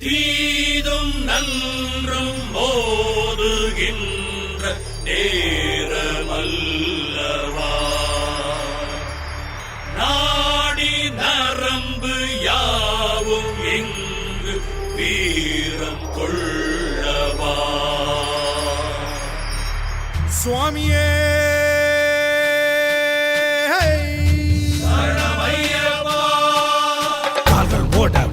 தீதும் நன்றும் மோதுகின்ற நேரமல்லவா நாடி நரம்பு யாவும் இங்கு வீரம் கொள்ளவா சுவாமியே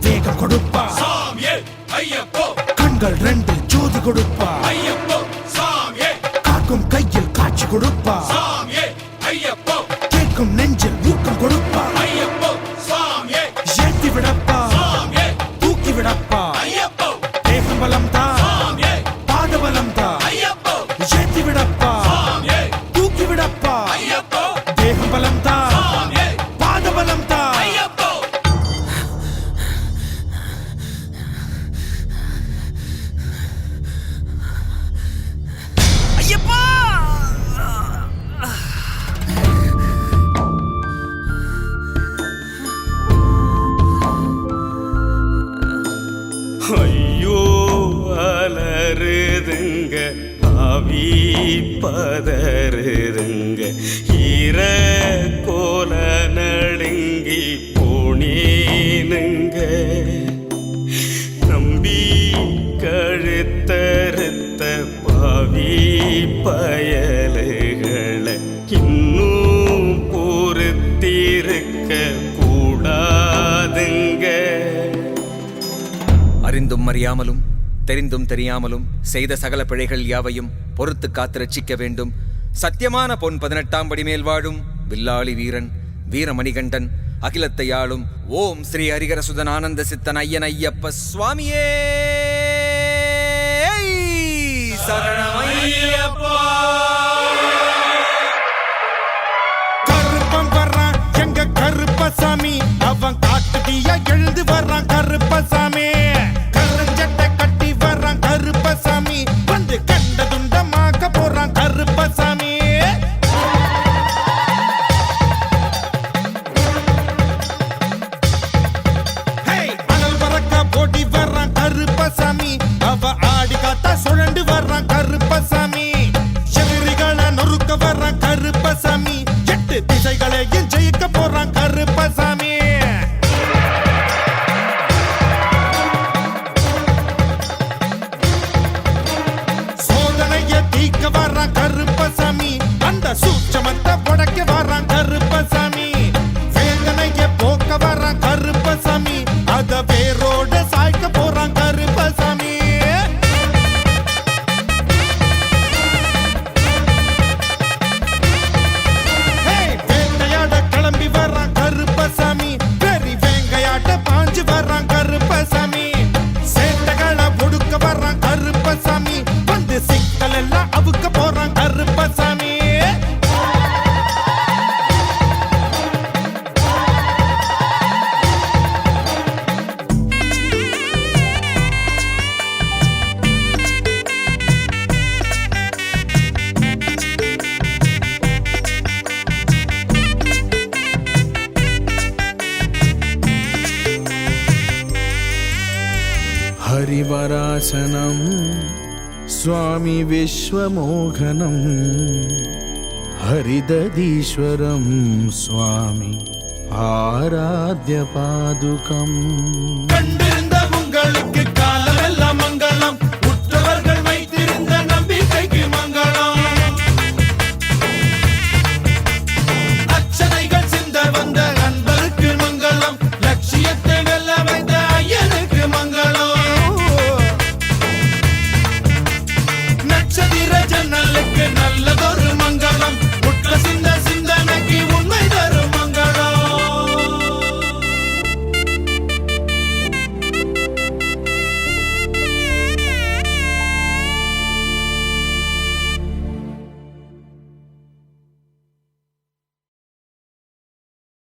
வேகம் கொடுப்பா சாமியே ஐயப்போ கண்கள் ரெண்டில் ஜோதி கொடுப்பா ஐயப்போ சாமியே காக்கும் கையில் காட்சி கொடுப்பா சாமியே ஐயப்போ கேட்கும் நெஞ்சில் ஊக்கம் கொடுப்பா ஐயப்போ சாமியே ஏற்றி விடப்பா சாமியே தூக்கி விடப்பா ஐயப்போ தேகம் பலம் தான் சாமியே பாத பலம் தான் ஐயப்போ ஏற்றி விடப்பா சாமியே தூக்கி விடப்பா ஐயப்போ தேகம் பலம் தான் சாமியே பாத பலம் தான் ஐயப்போ ஐயப்பா ஐயோ அலறுதுங்க ஆவி பதறுதுங்க ஈர கோல நடுங்கி போனேனுங்க நம்பி கழுத்தறுத்த பாவி பயலுகளை இன்னும் பொறுத்திருக்க கூடாதுங்க. அறிந்தும் அறியாமலும் தெரிந்தும் தெரியாமலும் செய்த சகல பிழைகள் யாவையும் பொறுத்து காத்து ரட்சிக்க வேண்டும். சத்தியமான பொன் 18ஆம் படி மேல் வாழும் வில்லாளி வீரன் வீரமணிகண்டன் அகிலத்தை ஆளும் ஓம் ஸ்ரீ ஹரிகரசுதன் ஆனந்த சித்தன் ஐயன் ஐயப்ப சுவாமியே சரணமையப்பா. கருப்பன் வர்றான் எங்க கருப்பசாமி அவன் காட்டுதியா எழுந்து வர்றான் கருப்பசாமி கருஞ்சட்டை கட்டி வர்றான் கருப்பசாமி வந்து கண்ட துண்டமாக்க போறான் கருப்பசாமி அனல் பறக்க போட்டி வர்றான் கருப்பசாமி அவ ஆடி காத்தா சுழண்டு வர்றான் கருப்பசாமி எதிரிகளை நொறுக்க வர்றான் கருப்பசாமி 8 திசைகளையும் ஜெயிக்க போறான் கருப்பசாமி சோதனைய தீக்க வர்றான் கருப்பசாமி அந்த சூட்சமத்தை புடைக்க வர்றான் கருப்பசாமி வேதனைய போக்க வர்றான் கருப்பசாமி அத வேரோட சாய்க்க போறான் கருப்பசாமி வேங்கையாட கிளம்பி வர்றான் கருப்பசாமி பெரி வேங்கையாட்ட பாஞ்சு வர்றான் கருப்பசாமி சேட்டைகளை ஒடுக்க வர்றான் கருப்பசாமி வந்து சிக்கல் எல்லாம் அவுக்க போறான் கருப்பசாமி हरिवरासनं स्वामी विश्वमोहनं हरिदधीश्वरं स्वामी आराध्यपादुकम् கண்டிருந்த உங்களுக்கு காலமெல்லாம் மங்களம் உற்றவர்கள் வைத்திருந்த நம்பிக்கைக்கு மங்களம் அச்சனைகள் சிந்த வந்த அன்பருக்கு மங்களம் லட்சியத்தை வெல்ல வைத்த ஐயனுக்கு மங்களம் நட்சத்திர ஜன்னலுக்கு நல்லதொரு மங்களம்